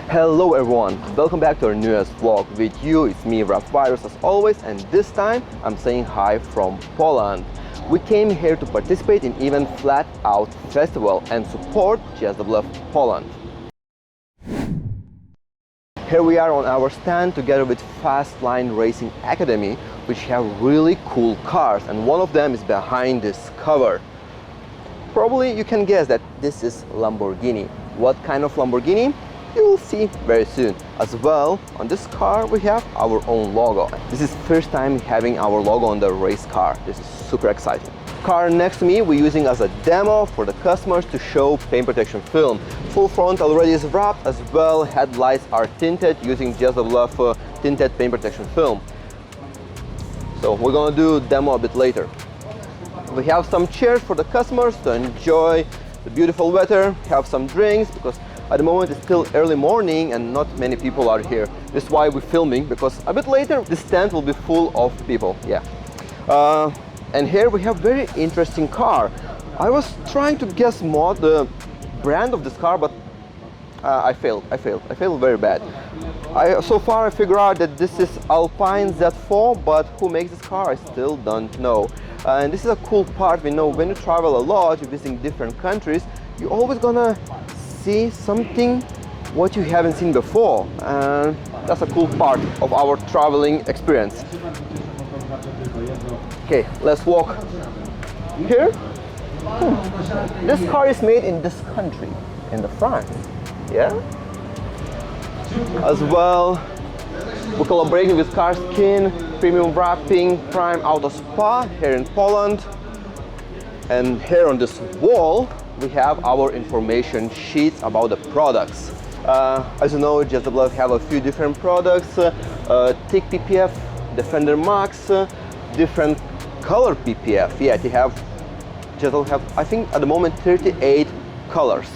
Hello everyone, welcome back to our newest vlog. With you, it's me, Virus, as always, and this time I'm saying hi from Poland. We came here to participate in event Flatout Festival and support JSW Poland. Here we are on our stand together with Fast Line Racing Academy, which have really cool cars, and one of them is behind this cover. Probably you can guess that this is Lamborghini. What kind of Lamborghini? You will see very soon. As well, on this car we have our own logo. This is first time having our logo on the race car. This is super exciting. Car next to me we're using as a demo for the customers to show paint protection film. Full front already is wrapped, as well headlights are tinted using JSW tinted paint protection film. So we're gonna do demo a bit later. We have some chairs for the customers to enjoy the beautiful weather, have some drinks, because at the moment it's still early morning and not many people are here. This is why we're filming, because a bit later this stand will be full of people. Yeah. And here we have very interesting car. I was trying to guess more the brand of this car, but I failed very bad. So far I figured out that this is Alpine Z4, but who makes this car I still don't know. And this is a cool part. We know when you travel a lot, you're visiting different countries, you're always gonna see something what you haven't seen before, and that's a cool part of our traveling experience. Okay, let's walk here. This car is made in this country, in the France. Yeah. As well, we're collaborating with Car Skin, Premium Wrapping, Prime Auto Spa here in Poland. And here on this wall we have our information sheets about the products. As you know, JSW have a few different products, thick PPF, Defender Max, different color PPF. Yeah, JSW have, I think at the moment, 38 colors.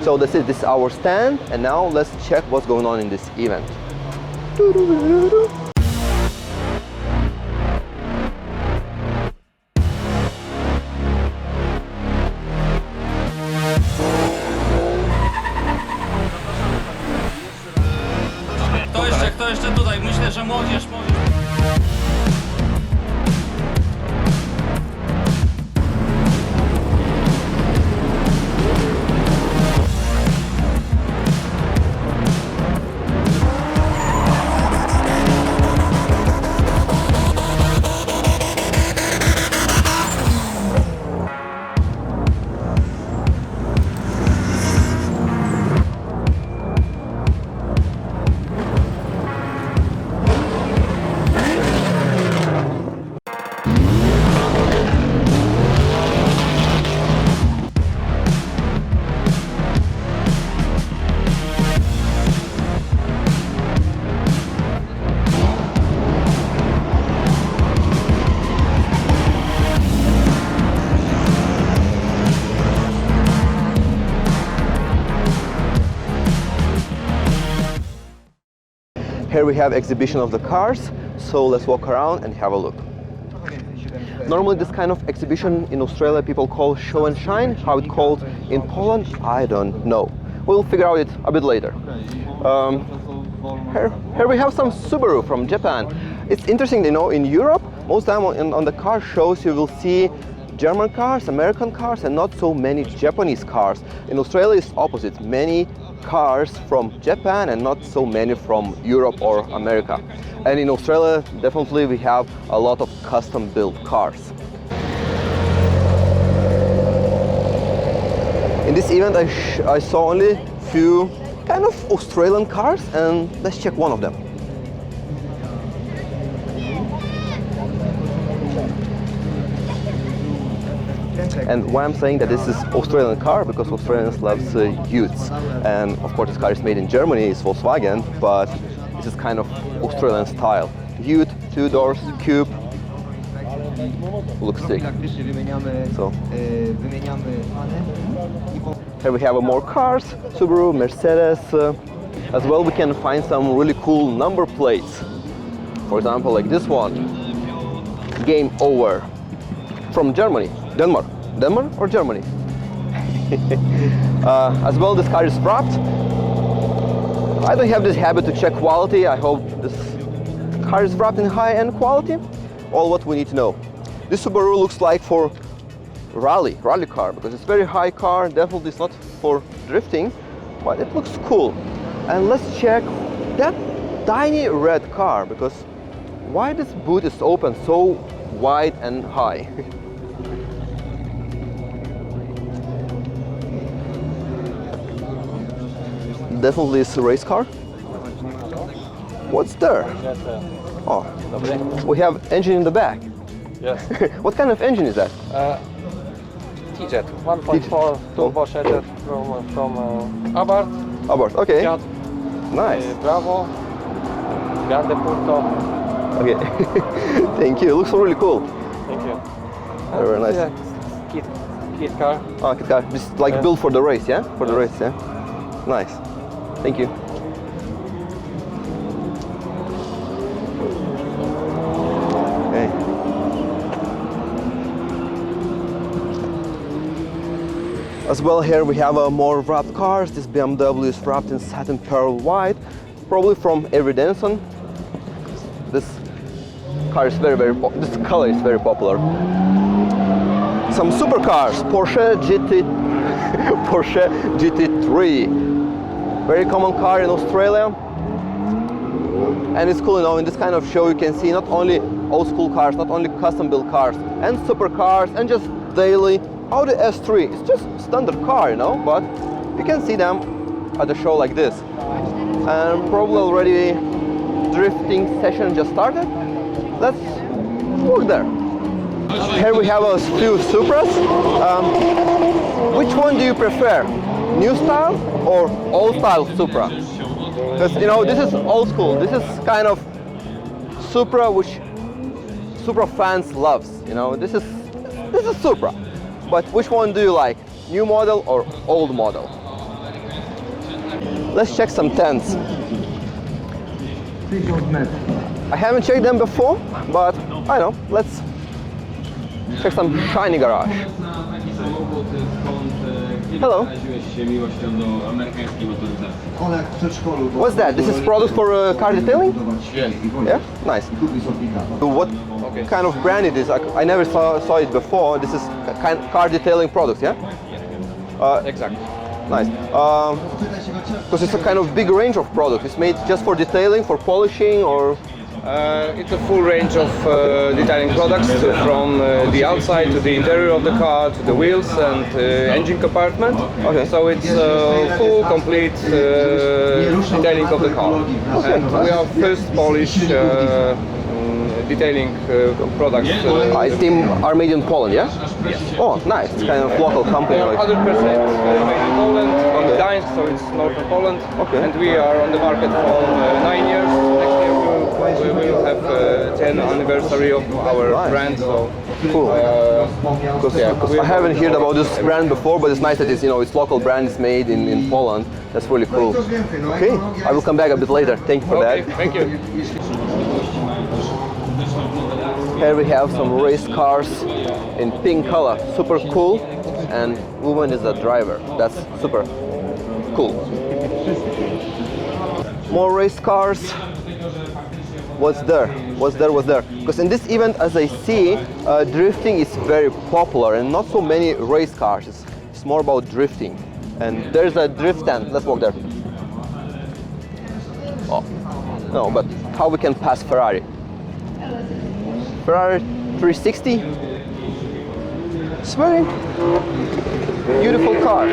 So this is our stand, and now let's check what's going on in this event. Kto jeszcze tutaj? Myślę, że młodzież. Here we have exhibition of the cars, so let's walk around and have a look. Normally this kind of exhibition in Australia people call show and shine. How it's called in Poland, I don't know. We'll figure out it a bit later. Here we have some Subaru from Japan. It's interesting, you know, in Europe, most time on the car shows you will see German cars, American cars, and not so many Japanese cars. In Australia it's opposite, many cars from Japan and not so many from Europe or America. And in Australia definitely we have a lot of custom built cars. In this event I saw only few kind of Australian cars, and let's check one of them. And why I'm saying that this is Australian car, because Australians love youths, and of course this car is made in Germany, it's Volkswagen, but this is kind of Australian style. Youth, 2 doors, coupe, looks sick. So here we have more cars, Subaru, Mercedes. As well we can find some really cool number plates. For example, like this one, Game Over, from Germany, Denmark or Germany. As well, this car is wrapped. I don't have this habit to check quality. I hope this car is wrapped in high-end quality. All what we need to know. This Subaru looks like for rally car, because it's very high car. Definitely it's not for drifting, but it looks cool. And let's check that tiny red car, because why this boot is open so wide and high? Definitely it's a race car. What's there? Oh, we have engine in the back. Yes. What kind of engine is that? T-Jet 1.4 turbo-jetted from Abarth. Abarth, okay. Fiat, Nice. Bravo, Grande Punto. Okay. Thank you. It looks really cool. Thank you. Very nice. Yeah, kit car. Oh, kit car. Just like built for the race, yeah? For the race, yeah? Nice. Thank you. Okay. As well, here we have more wrapped cars. This BMW is wrapped in satin pearl white, probably from every Denison. This car is this color is very popular. Some supercars, Porsche GT3, very common car in Australia. And it's cool, you know, in this kind of show you can see not only old school cars, not only custom built cars, and supercars, and just daily Audi S3. It's just standard car, you know, but you can see them at a show like this. And probably already drifting session just started. Let's look there. Here we have a few Supras. Which one do you prefer? New style or old style Supra? Because, you know, this is old school. This is kind of Supra which Supra fans loves. You know, this is Supra. But which one do you like? New model or old model? Let's check some tents. I haven't checked them before, but I know. Let's check some shiny garage. Hello. What's that? This is product for car detailing? Yes. Yeah? Nice. What kind of brand it is? I never saw it before. This is car detailing products, yeah? Exactly. Nice. Because it's a kind of big range of products. It's made just for detailing, for polishing, or? It's a full range of detailing products, from the outside to the interior of the car, to the wheels and engine compartment. Okay. So it's full, complete detailing of the car. And we have first Polish detailing products. I think are made in Poland, yeah? Yes. Oh, nice. It's kind of local company. They are Like. 100% made in Poland, in Gdańsk, so it's northern Poland. Okay. And we are on the market for 9 years. Next year we will have 10th anniversary of our Nice. brand. So Cool. because I haven't heard about this brand before, but it's nice that it's, you know, it's local brand, is made in Poland. That's really cool. Okay, I will come back a bit later. Thank you for Okay, that. thank you. Here we have some race cars in pink color, super cool, and woman is the driver. That's super cool. More race cars. What's there? What's there? Because in this event, as I see, drifting is very popular, and not so many race cars. It's more about drifting. And there's a drift tent. Let's walk there. Oh, no, but how we can pass Ferrari? Ferrari 360. It's very beautiful car.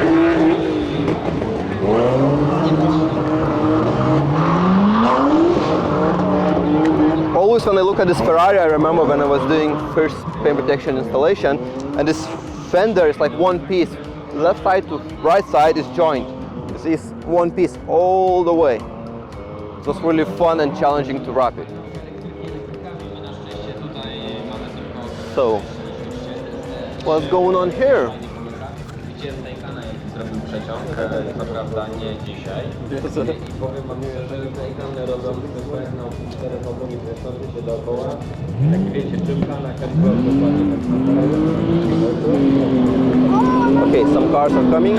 Always when I look at this Ferrari, I remember when I was doing first paint protection installation, and this fender is like one piece. Left side to right side is joined. You see, it's one piece all the way. It was really fun and challenging to wrap it. So, what's going on here? Co prawda nie dzisiaj. I powiem wam, że Amerykanie robią zwykłe na 4 wagony kręcące się dookoła. Tak wiecie, czymka na kalibrze dokładnie tak. Okay, some cars are coming.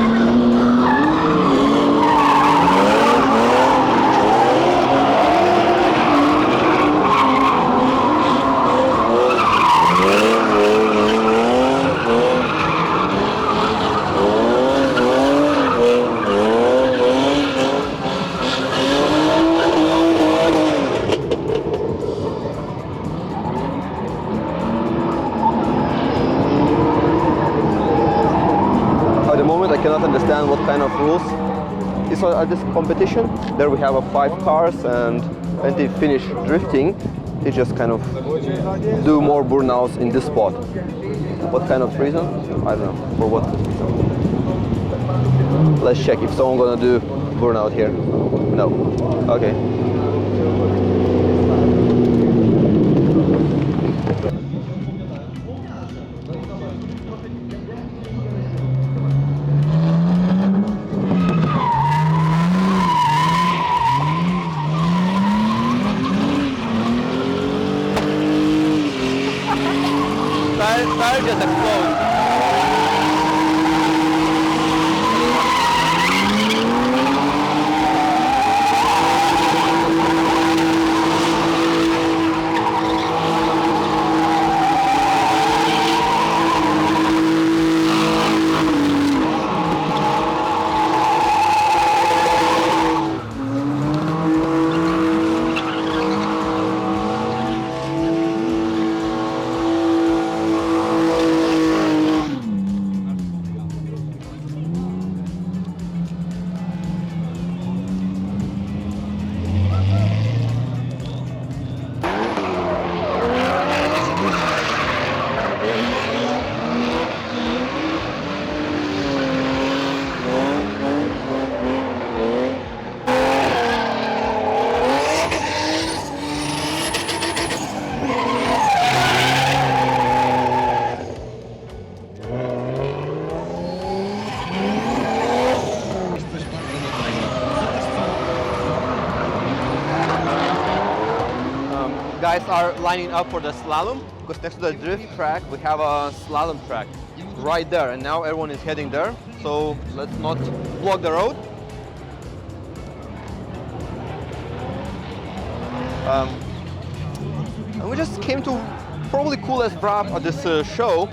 understand what kind of rules. So at this competition, there we have 5 cars, and when they finish drifting, they just kind of do more burnouts in this spot. What kind of reason? I don't know. For what? Let's check if someone gonna do burnout here. No. Okay. Tire just exploded. Guys are lining up for the slalom because next to the drift track we have a slalom track right there, and now everyone is heading there, so let's not block the road. And we just came to probably coolest wrap at this show.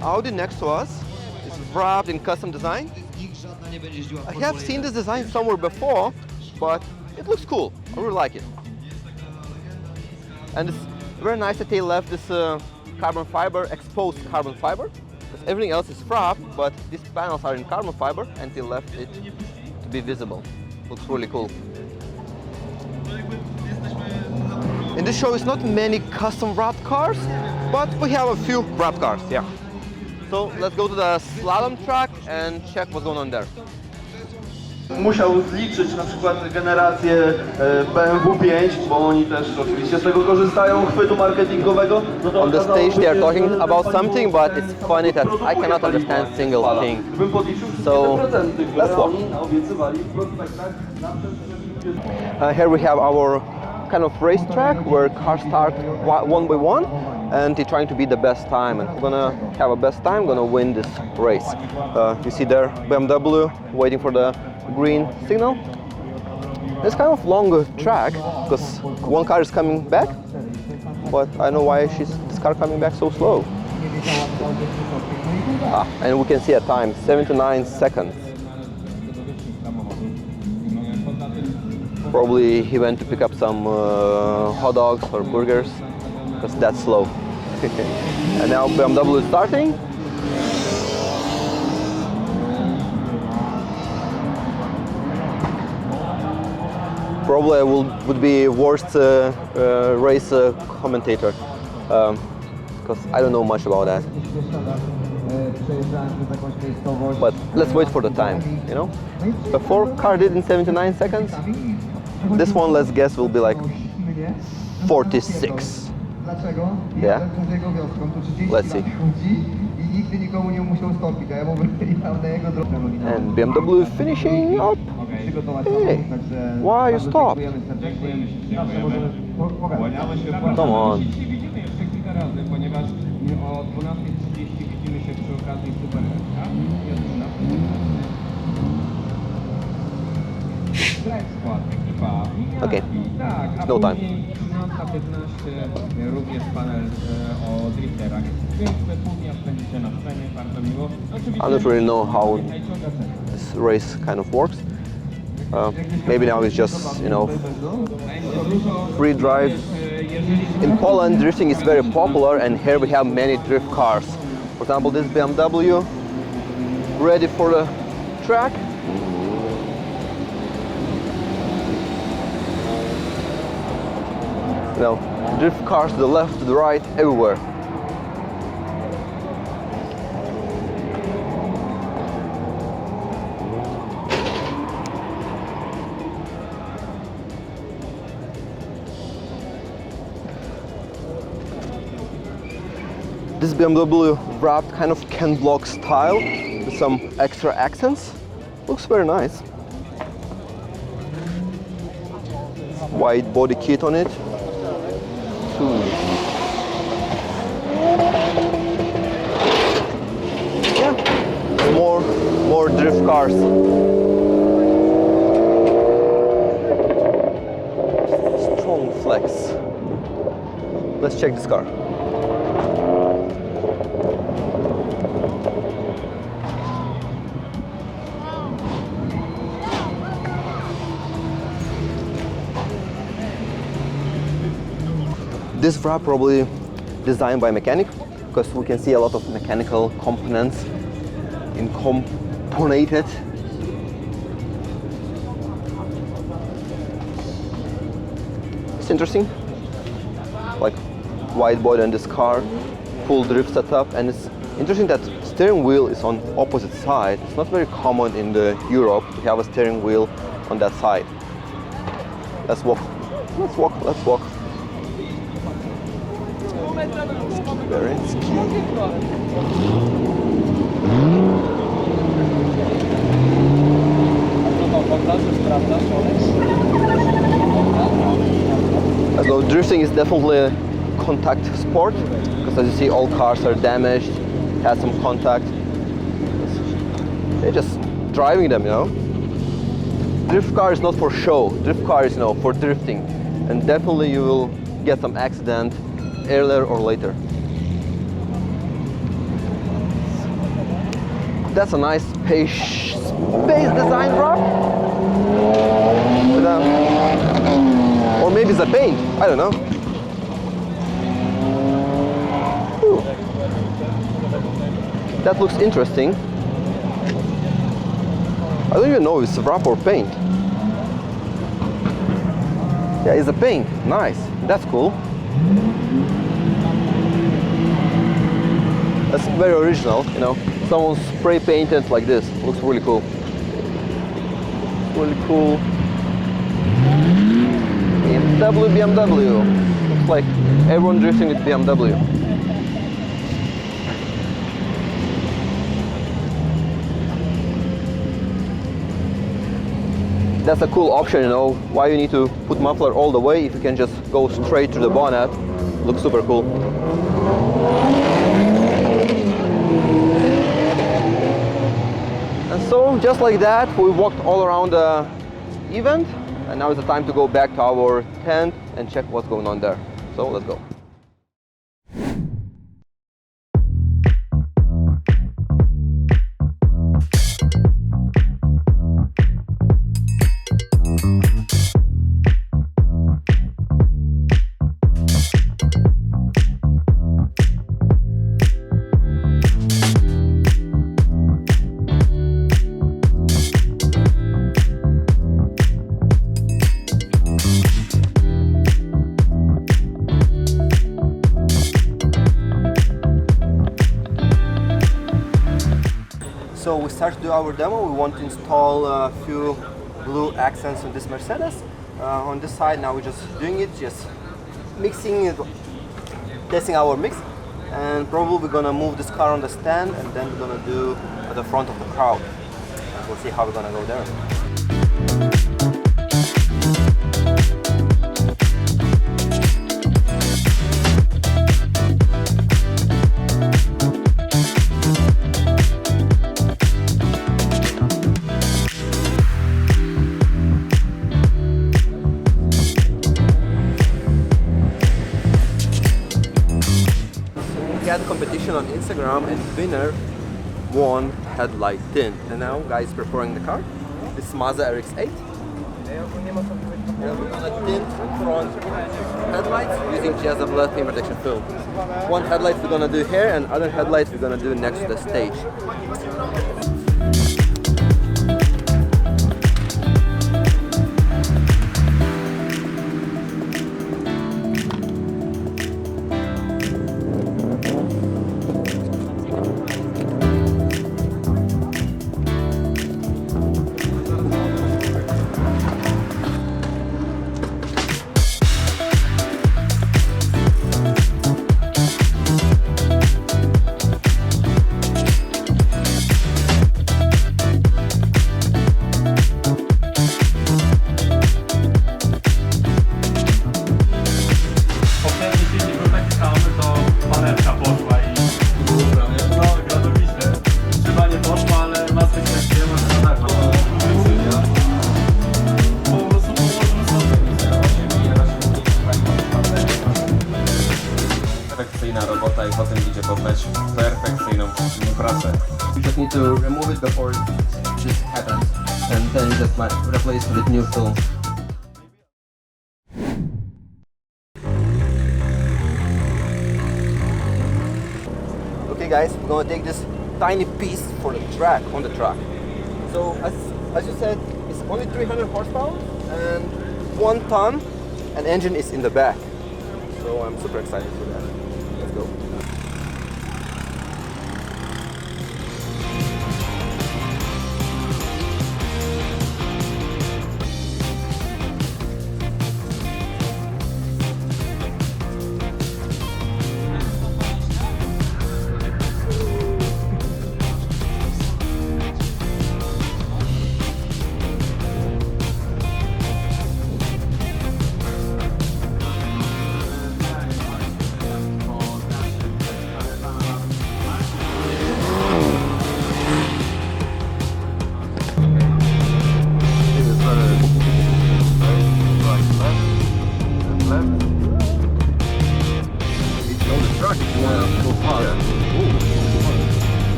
Audi next to us is wrapped in custom design. I have seen this design somewhere before, but it looks cool. I really like it. And it's very nice that they left this carbon fiber, exposed carbon fiber, because everything else is wrapped, but these panels are in carbon fiber, and they left it to be visible. Looks really cool. In this show, it's not many custom wrapped cars, but we have a few wrapped cars, yeah. So let's go to the slalom track and check what's going on there. Musiał zliczyć na przykład generację BMW 5, bo oni też oczywiście z tego korzystają, chwytu marketingowego. No to on the stage they are talking about something, but it's funny that I cannot understand single thing. So let's walk. Here we have our kind of racetrack where cars start one by one, and they're trying to be the best time, and we're gonna have a best time, gonna win this race. You see there BMW waiting for the green signal. It's kind of longer track because one car is coming back, but I don't know why this car coming back so slow. And we can see a time, 79 seconds. Probably he went to pick up some hot dogs or burgers because that's slow. And now BMW is starting. Probably I would be worst race commentator because I don't know much about that. But let's wait for the time, you know? Before car did in 79 seconds, this one, let's guess, will be like 46. Yeah? Let's see. And BMW finishing up. Hey, why you stop? Come on. Okay, no time. I don't really know how this race kind of works. Maybe now it's just, you know, free drive. In Poland, drifting is very popular, and here we have many drift cars. For example, this BMW ready for the track. You know, drift cars to the left, to the right, everywhere. This BMW wrapped kind of Ken block style with some extra accents. Looks very nice. White body kit on it. Yeah, more drift cars. Strong flex. Let's check this car. This wrap probably designed by mechanic, because we can see a lot of mechanical components incomponated. It's interesting, like wide body on this car, full drift setup, and it's interesting that steering wheel is on opposite side. It's not very common in the Europe to have a steering wheel on that side. Let's walk. Let's walk. Let's walk. Very cute. So drifting is definitely a contact sport, because as you see, all cars are damaged, had some contact. They're just driving them, you know. Drift car is not for show. Drift car is, you know, for drifting, and definitely you will get some accident earlier or later. That's a nice space design wrap. Or maybe it's a paint, I don't know. Ooh. That looks interesting. I don't even know if it's a wrap or paint. Yeah, it's a paint. Nice. That's cool. That's very original, you know. Someone spray painted like this. Looks really cool. Really cool. BMW. Looks like everyone drifting with BMW. That's a cool option, you know. Why you need to put muffler all the way if you can just go straight to the bonnet. Looks super cool. And so, just like that, we walked all around the event, and now is the time to go back to our tent and check what's going on there. So, let's go. So we start to do our demo. We want to install a few blue accents on this Mercedes. On this side now we're just doing it, just mixing it, testing our mix, and probably we're gonna move this car on the stand, and then we're gonna do at the front of the crowd. And we'll see how we're gonna go there. Had a competition on Instagram, and the winner won headlight tint. And now guys preparing the car. This is Mazda RX-8. And we're gonna tint front headlights using GSW paint protection film. One headlight we're gonna do here, and other headlights we're gonna do next to the stage. pracę. You just need to remove it before this happens, and then you just might replace with new film. Okay guys, we're gonna take this tiny piece for the track, on the track. So as you said, it's only 300 horsepower and 1 ton, and engine is in the back. So I'm super excited for that. Let's go.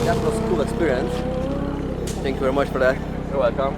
That was a cool experience. Thank you very much for that. You're welcome.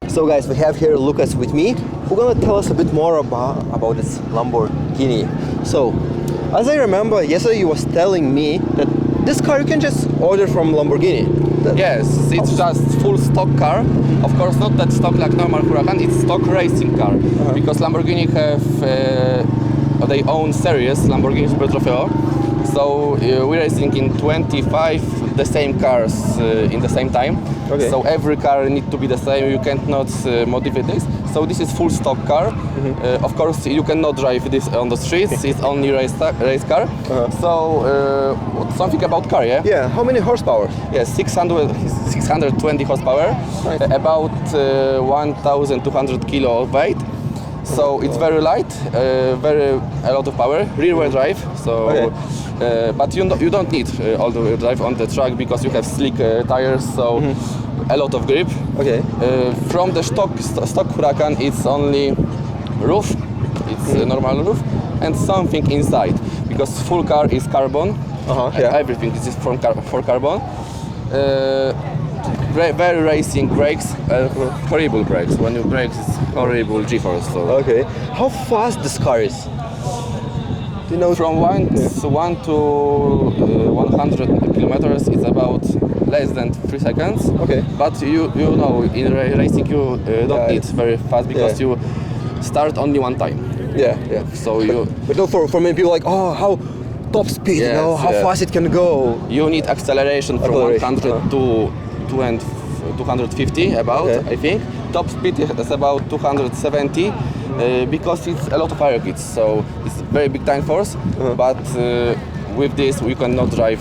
So guys, we have here Lucas with me, who's gonna tell us a bit more about this Lamborghini. So, as I remember, yesterday you was telling me that this car you can just order from Lamborghini. Yes, it's just full stock car. Of course, not that stock like normal Huracan, it's stock racing car. Because Lamborghini have their own series, Lamborghini Super Trofeo. So we're racing in 25 the same cars in the same time. Okay. So every car needs to be the same, you cannot modify this. So this is full stock car. Of course, you cannot drive this on the streets, it's only race car. So something about car, yeah? Yeah, how many horsepower? Yes, 620 horsepower, Nice. about 1,200 kilo of weight. So it's very light, a lot of power, rear-wheel drive. So, but you don't need all-wheel drive on the track because you have slick tires, so a lot of grip. Okay. From the stock Huracan, it's only roof, it's a normal roof, and something inside because full car is carbon. Yeah. Everything is for carbon. Very racing brakes, horrible brakes. When you brake, it's horrible G-force. So. Okay. How fast this car is? Do you know? From 1 to 100 kilometers, it's about less than 3 seconds. Okay. But you know, in racing you don't need very fast because you start only one time. Yeah. So you. But no, for many people, like, oh, how top speed, you know, how fast it can go. You need acceleration from 100 to 250 about, Okay. I think. Top speed is about 270 because it's a lot of air kits, so it's very big time force. But with this we cannot drive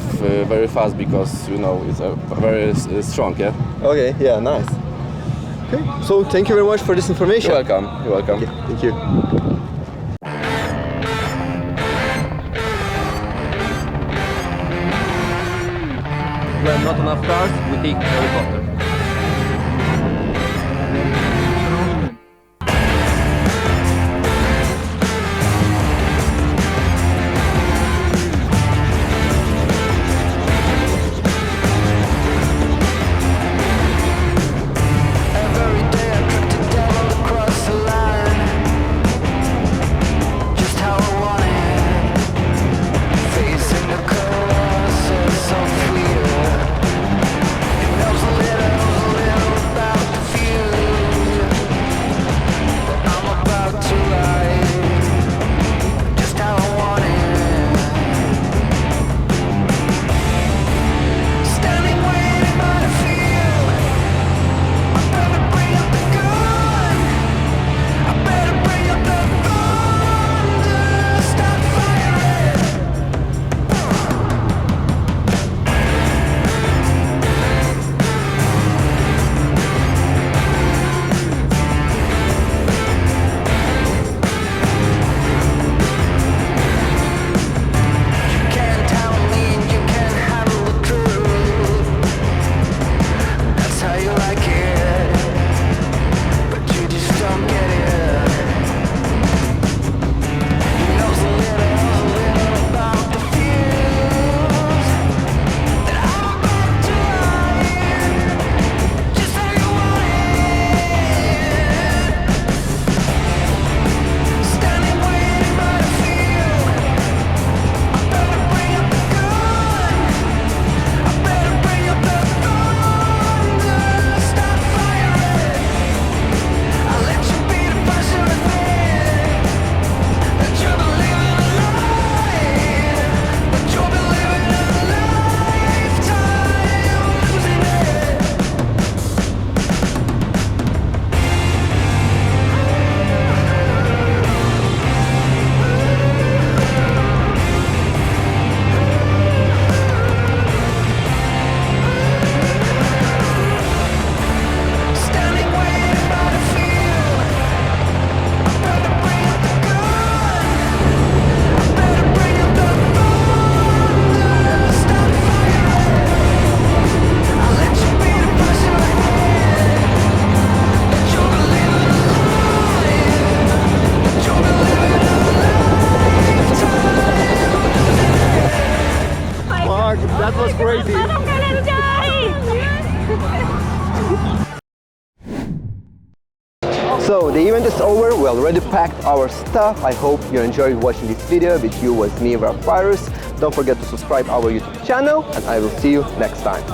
very fast because you know it's very strong. Yeah. Okay, yeah, nice. Okay, so thank you very much for this information. You're welcome. You're welcome. Okay, thank you. When not enough cars, we take helicopter. That was crazy. So the event is over, we already packed our stuff. I hope you enjoyed watching this video. With you was me, Virus. Don't forget to subscribe our YouTube channel, and I will see you next time.